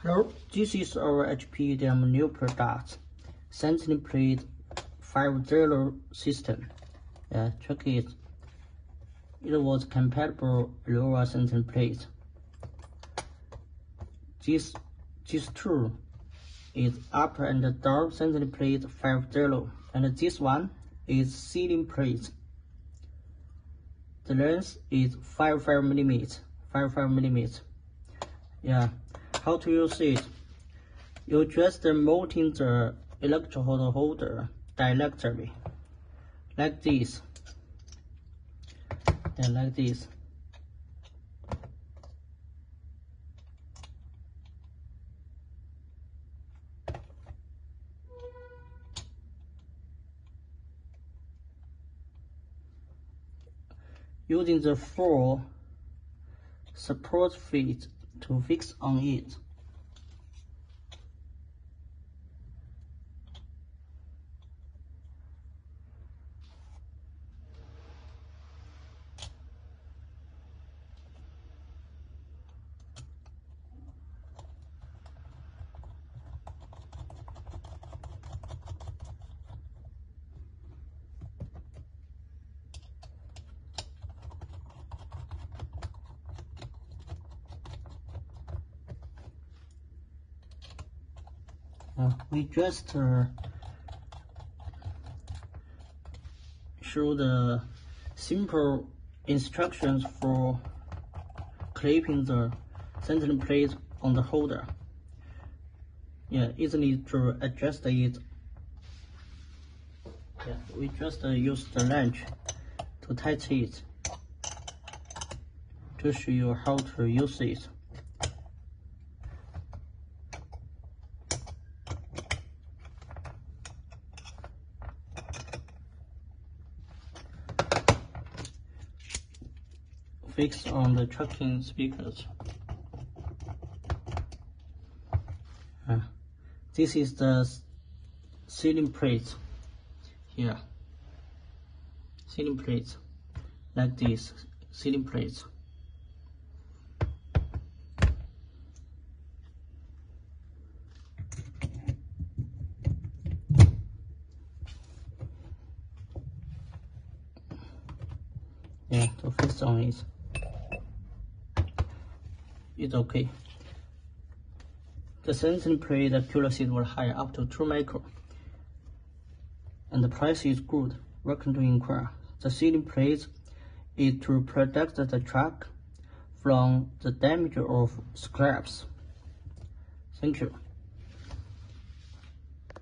Hello, this is our HP EDM new product, CNC plate 50 system. Check it. It was compatible Erowa CNC plate. This tool is up and down CNC plate 50, and this one is ceiling plate. The length is 55 millimeters. How to use it? You just mounting the electrode holder directly, like this. Like this. Using the 4 support feet to fix on it. We just show the simple instructions for clipping the CNC plate on the holder. Easily to adjust it. We just use the wrench to tighten it to show you how to use it. Fix on the tracking speakers. This is the ceiling plate here. Ceiling plate, like this. Ceiling plate. To fix on it. It's okay. The CNC plate accuracy was high, up to 2 micron, and the price is good. Welcome to inquire. The ceiling plate is to protect the truck from the damage of scraps. Thank you.